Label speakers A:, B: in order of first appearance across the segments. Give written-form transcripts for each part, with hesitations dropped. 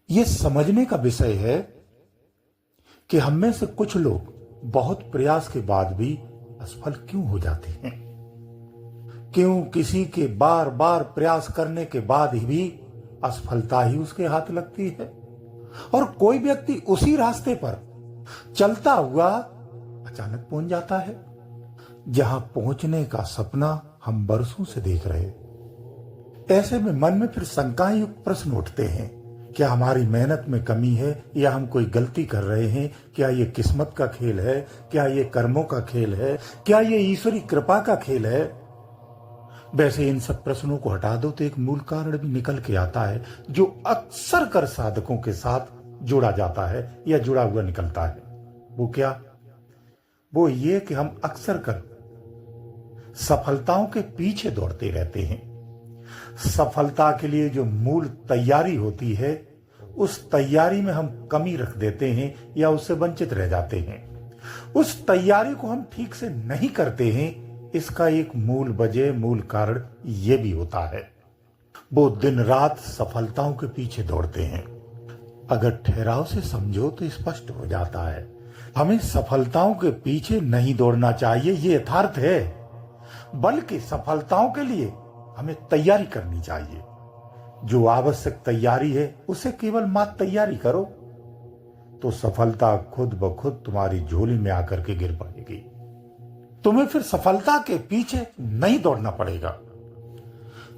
A: ये समझने का विषय है कि हम में से कुछ लोग बहुत प्रयास के बाद भी असफल क्यों हो जाते हैं। क्यों किसी के बार बार प्रयास करने के बाद ही भी असफलता ही उसके हाथ लगती है, और कोई व्यक्ति उसी रास्ते पर चलता हुआ अचानक पहुंच जाता है जहां पहुंचने का सपना हम बरसों से देख रहे। ऐसे में मन में फिर शंकाएं युक्त प्रश्न उठते हैं। क्या हमारी मेहनत में कमी है, या हम कोई गलती कर रहे हैं? क्या ये किस्मत का खेल है? क्या ये कर्मों का खेल है? क्या ये ईश्वरी कृपा का खेल है? वैसे इन सब प्रश्नों को हटा दो तो एक मूल कारण भी निकल के आता है, जो अक्सर कर साधकों के साथ जोड़ा जाता है या जुड़ा हुआ निकलता है। वो क्या? वो ये कि हम अक्सर कर सफलताओं के पीछे दौड़ते रहते हैं। सफलता के लिए जो मूल तैयारी होती है, उस तैयारी में हम कमी रख देते हैं या उससे वंचित रह जाते हैं। उस तैयारी को हम ठीक से नहीं करते हैं। इसका एक मूल वजह, मूल कारण यह भी होता है, वो दिन रात सफलताओं के पीछे दौड़ते हैं। अगर ठहराव से समझो तो स्पष्ट हो जाता है। हमें सफलताओं के पीछे नहीं दौड़ना चाहिए, ये यथार्थ है, बल्कि सफलताओं के लिए हमें तैयारी करनी चाहिए। जो आवश्यक तैयारी है उसे केवल मात्र तैयारी करो, तो सफलता खुद ब खुद तुम्हारी झोली में आकर के गिर पड़ेगी। तुम्हें फिर सफलता के पीछे नहीं दौड़ना पड़ेगा।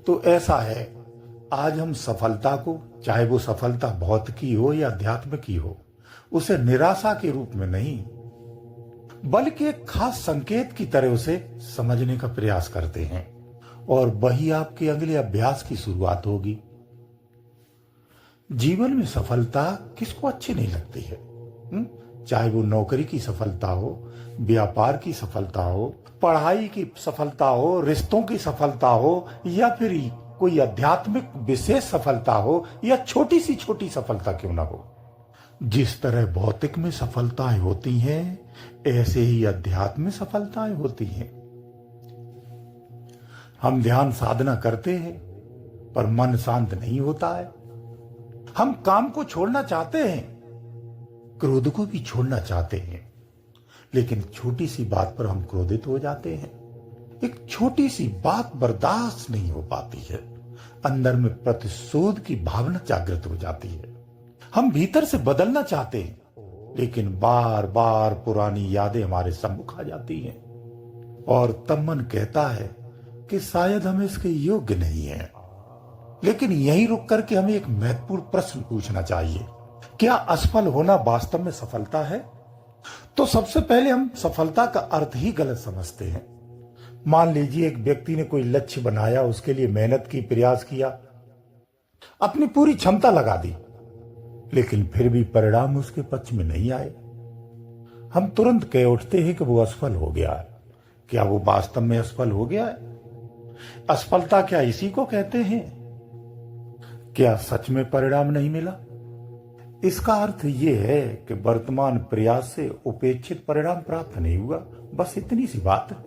A: तो ऐसा है, आज हम सफलता को, चाहे वो सफलता भौतिकी हो या अध्यात्म की हो, उसे निराशा के रूप में नहीं, बल्कि एक खास संकेत की तरह उसे समझने का प्रयास करते हैं, और वही आपके अगले अभ्यास की शुरुआत होगी। जीवन में सफलता किसको अच्छी नहीं लगती है? चाहे वो नौकरी की सफलता हो, व्यापार की सफलता हो, पढ़ाई की सफलता हो, रिश्तों की सफलता हो, या फिर कोई आध्यात्मिक विशेष सफलता हो, या छोटी सफलता क्यों ना हो। जिस तरह भौतिक में सफलताएं होती हैं, ऐसे ही अध्यात्म में सफलताएं होती हैं। हम ध्यान साधना करते हैं पर मन शांत नहीं होता है। हम काम को छोड़ना चाहते हैं, क्रोध को भी छोड़ना चाहते हैं, लेकिन छोटी सी बात पर हम क्रोधित हो जाते हैं। एक छोटी सी बात बर्दाश्त नहीं हो पाती है। अंदर में प्रतिशोध की भावना जागृत हो जाती है। हम भीतर से बदलना चाहते हैं, लेकिन बार बार पुरानी यादें हमारे सम्मुख आ जाती हैं, और तब मन कहता है कि शायद हम इसके योग्य नहीं हैं। लेकिन यहीं रुक करके हमें एक महत्वपूर्ण प्रश्न पूछना चाहिए, क्या असफल होना वास्तव में सफलता है? तो सबसे पहले हम सफलता का अर्थ ही गलत समझते हैं। मान लीजिए एक व्यक्ति ने कोई लक्ष्य बनाया, उसके लिए मेहनत की, प्रयास किया, अपनी पूरी क्षमता लगा दी, लेकिन फिर भी परिणाम उसके पक्ष में नहीं आए। हम तुरंत कह उठते हैं कि वो असफल हो गया है। क्या वो वास्तव में असफल हो गया है? असफलता क्या इसी को कहते हैं? क्या सच में परिणाम नहीं मिला? इसका अर्थ यह है कि वर्तमान प्रयास से उपेक्षित परिणाम प्राप्त नहीं हुआ, बस इतनी सी बात है।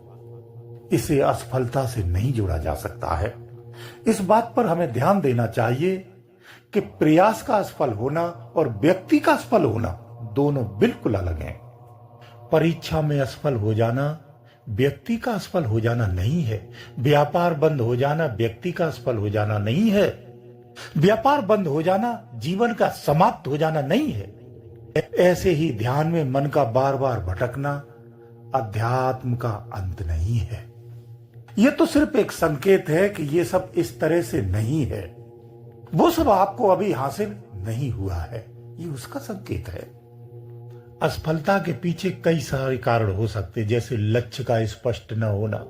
A: इसे असफलता से नहीं जोड़ा जा सकता है। इस बात पर हमें ध्यान देना चाहिए कि प्रयास का असफल होना और व्यक्ति का असफल होना दोनों बिल्कुल अलग हैं। परीक्षा में असफल हो जाना व्यक्ति का असफल हो जाना नहीं है। व्यापार बंद हो जाना व्यक्ति का असफल हो जाना नहीं है। व्यापार बंद हो जाना जीवन का समाप्त हो जाना नहीं है। ऐसे ही ध्यान में मन का बार बार भटकना अध्यात्म का अंत नहीं है। यह तो सिर्फ एक संकेत है कि यह सब इस तरह से नहीं है। वो सब आपको अभी हासिल नहीं हुआ है, ये उसका संकेत है। असफलता के पीछे कई सारे कारण हो सकते, जैसे लक्ष्य का स्पष्ट न होना।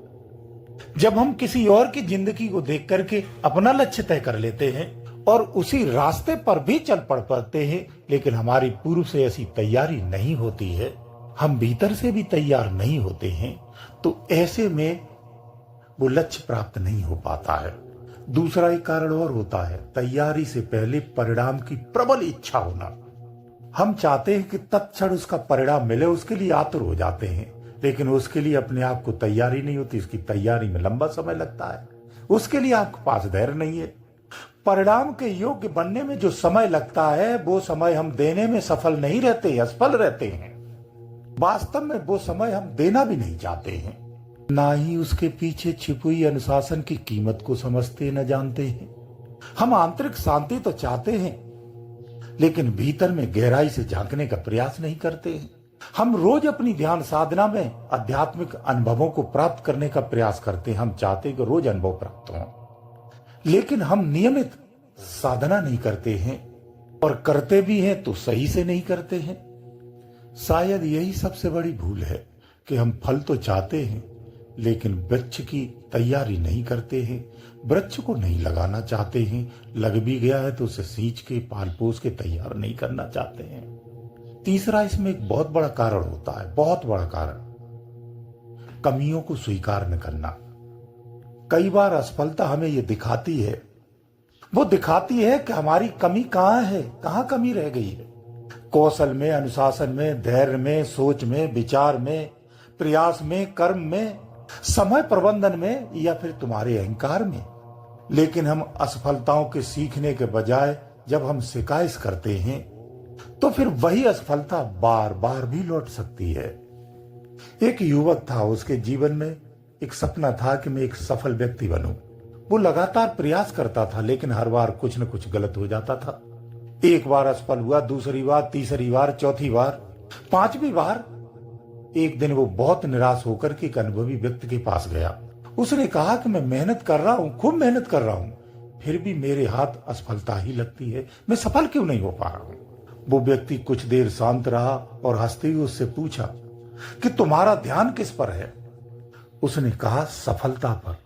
A: जब हम किसी और की जिंदगी को देख करके अपना लक्ष्य तय कर लेते हैं और उसी रास्ते पर भी चल पड़ते हैं, लेकिन हमारी पूर्व से ऐसी तैयारी नहीं होती है, हम भीतर से भी तैयार नहीं होते हैं, तो ऐसे में वो लक्ष्य प्राप्त नहीं हो पाता है। दूसरा एक कारण और होता है, तैयारी से पहले परिणाम की प्रबल इच्छा होना। हम चाहते हैं कि तत्क्षण उसका परिणाम मिले, उसके लिए आतुर हो जाते हैं, लेकिन उसके लिए अपने आप को तैयारी नहीं होती। उसकी तैयारी में लंबा समय लगता है, उसके लिए आपके पास धैर्य नहीं है। परिणाम के योग्य बनने में जो समय लगता है वो समय हम देने में सफल नहीं रहते, असफल रहते हैं। वास्तव में वो समय हम देना भी नहीं चाहते हैं, ना ही उसके पीछे छिपी हुई अनुशासन की कीमत को समझते न जानते हैं। हम आंतरिक शांति तो चाहते हैं, लेकिन भीतर में गहराई से झांकने का प्रयास नहीं करते हैं। हम रोज अपनी ध्यान साधना में आध्यात्मिक अनुभवों को प्राप्त करने का प्रयास करते हैं। हम चाहते हैं कि रोज अनुभव प्राप्त हो, लेकिन हम नियमित साधना नहीं करते हैं, और करते भी हैं तो सही से नहीं करते हैं। शायद यही सबसे बड़ी भूल है कि हम फल तो चाहते हैं, लेकिन वृक्ष की तैयारी नहीं करते हैं। वृक्ष को नहीं लगाना चाहते हैं, लग भी गया है तो उसे सींच के पाल पोस के तैयार नहीं करना चाहते हैं। तीसरा, इसमें एक बहुत बड़ा कारण होता है, बहुत बड़ा कारण, कमियों को स्वीकार न करना। कई बार असफलता हमें ये दिखाती है, वो दिखाती है कि हमारी कमी कहाँ है, कहाँ कमी रह गई है। कौशल में, अनुशासन में, धैर्य में, सोच में, विचार में, प्रयास में, कर्म में, समय प्रबंधन में, या फिर तुम्हारे अहंकार में। लेकिन हम असफलताओं के सीखने के बजाय जब हम शिकायत करते हैं तो फिर वही असफलता बार बार भी लौट सकती है। एक युवक था, उसके जीवन में एक सपना था कि मैं एक सफल व्यक्ति बनूं। वो लगातार प्रयास करता था, लेकिन हर बार कुछ न कुछ गलत हो जाता था। एक बार असफल हुआ, दूसरी बार, तीसरी बार, चौथी बार, पांचवी बार। एक दिन वो बहुत निराश होकर के एक अनुभवी व्यक्ति के पास गया। उसने कहा कि मैं मेहनत कर रहा हूं, खूब मेहनत कर रहा हूं, फिर भी मेरे हाथ असफलता ही लगती है, मैं सफल क्यों नहीं हो पा रहा हूं। वो व्यक्ति कुछ देर शांत रहा और हंसते हुए उससे पूछा कि तुम्हारा ध्यान किस पर है। उसने कहा, सफलता पर।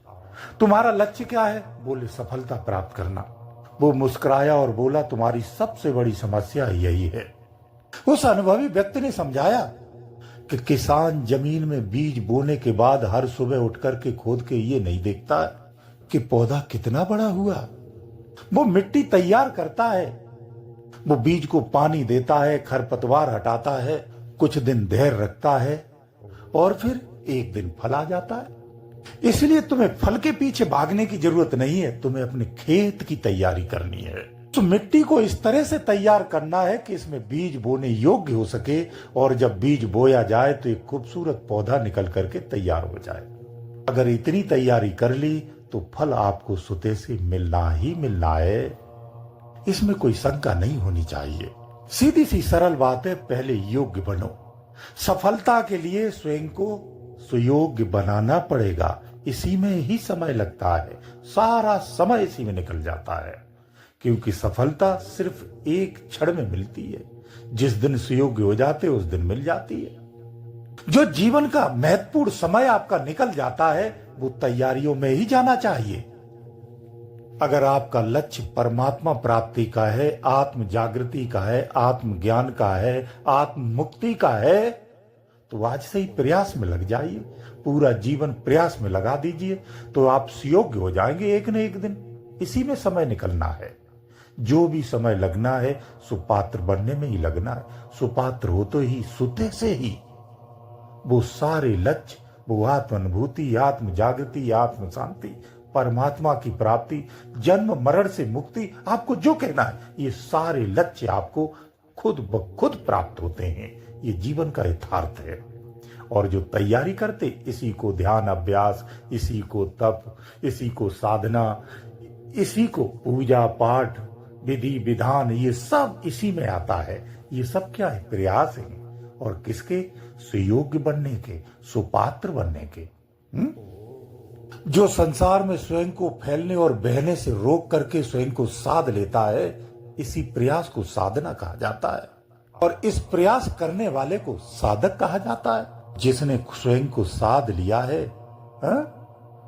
A: तुम्हारा लक्ष्य क्या है? बोले, सफलता प्राप्त करना। वो मुस्कुराया और बोला, तुम्हारी सबसे बड़ी समस्या यही है। उस अनुभवी व्यक्ति ने समझाया कि किसान जमीन में बीज बोने के बाद हर सुबह उठकर के खोद के ये नहीं देखता कि पौधा कितना बड़ा हुआ। वो मिट्टी तैयार करता है, वो बीज को पानी देता है, खरपतवार हटाता है, कुछ दिन धैर्य रखता है, और फिर एक दिन फल आ जाता है। इसलिए तुम्हें फल के पीछे भागने की जरूरत नहीं है, तुम्हें अपने खेत की तैयारी करनी है। तो मिट्टी को इस तरह से तैयार करना है कि इसमें बीज बोने योग्य हो सके, और जब बीज बोया जाए तो एक खूबसूरत पौधा निकल करके तैयार हो जाए। अगर इतनी तैयारी कर ली तो फल आपको सुते से मिलना ही मिलना है, इसमें कोई शंका नहीं होनी चाहिए। सीधी सी सरल बात है, पहले योग्य बनो। सफलता के लिए स्वयं को सुयोग्य बनाना पड़ेगा। इसी में ही समय लगता है, सारा समय इसी में निकल जाता है, क्योंकि सफलता सिर्फ एक क्षण में मिलती है। जिस दिन सुयोग्य हो जाते उस दिन मिल जाती है। जो जीवन का महत्वपूर्ण समय आपका निकल जाता है वो तैयारियों में ही जाना चाहिए। अगर आपका लक्ष्य परमात्मा प्राप्ति का है, आत्म जागृति का है, आत्म ज्ञान का है, आत्म मुक्ति का है, तो आज से ही प्रयास में लग जाइए। पूरा जीवन प्रयास में लगा दीजिए, तो आप सुयोग्य हो जाएंगे एक न एक दिन। इसी में समय निकलना है। जो भी समय लगना है सुपात्र बनने में ही लगना है। सुपात्र हो तो ही सुते से ही वो सारे लक्ष्य, वो आत्म अनुभूति, आत्म जागृति, आत्म शांति, परमात्मा की प्राप्ति, जन्म मरण से मुक्ति, आपको जो कहना है, ये सारे लक्ष्य आपको खुद ब खुद प्राप्त होते हैं। ये जीवन का यथार्थ है। और जो तैयारी करते, इसी को ध्यान अभ्यास, इसी को तप, इसी को साधना, इसी को पूजा पाठ, विधि विधान, ये सब इसी में आता है। ये सब क्या है? प्रयास है। और किसके? सुयोग्य बनने के, सुपात्र बनने के। जो संसार में स्वयं को फैलने और बहने से रोक करके स्वयं को साध लेता है, इसी प्रयास को साधना कहा जाता है। और इस प्रयास करने वाले को साधक कहा जाता है। जिसने स्वयं को साध लिया है,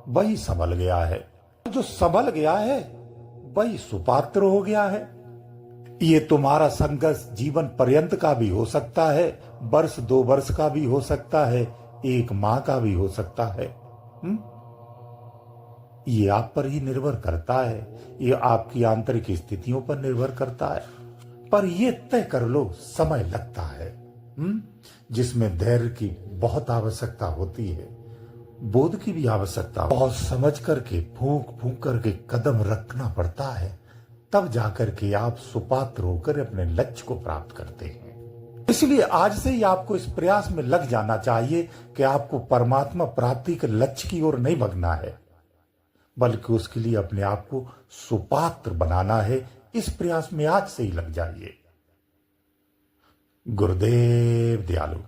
A: वही संभल गया है। जो संभल गया है वही सुपात्र हो गया है। ये तुम्हारा संघर्ष जीवन पर्यंत का भी हो सकता है, वर्ष 2 वर्ष का भी हो सकता है, 1 माह का भी हो सकता है। ये आप पर ही निर्भर करता है, ये आपकी आंतरिक स्थितियों पर निर्भर करता है। पर ये तय कर लो, समय लगता है, जिसमें धैर्य की बहुत आवश्यकता होती है, बोध की भी आवश्यकता, बहुत समझ करके फूंक फूंक करके कदम रखना पड़ता है। तब जाकर के आप सुपात्र होकर अपने लक्ष्य को प्राप्त करते हैं। इसलिए आज से ही आपको इस प्रयास में लग जाना चाहिए कि आपको परमात्मा प्राप्ति के लक्ष्य की ओर नहीं भगना है, बल्कि उसके लिए अपने आप को सुपात्र बनाना है। इस प्रयास में आज से ही लग जाइए। गुरुदेव दयालु।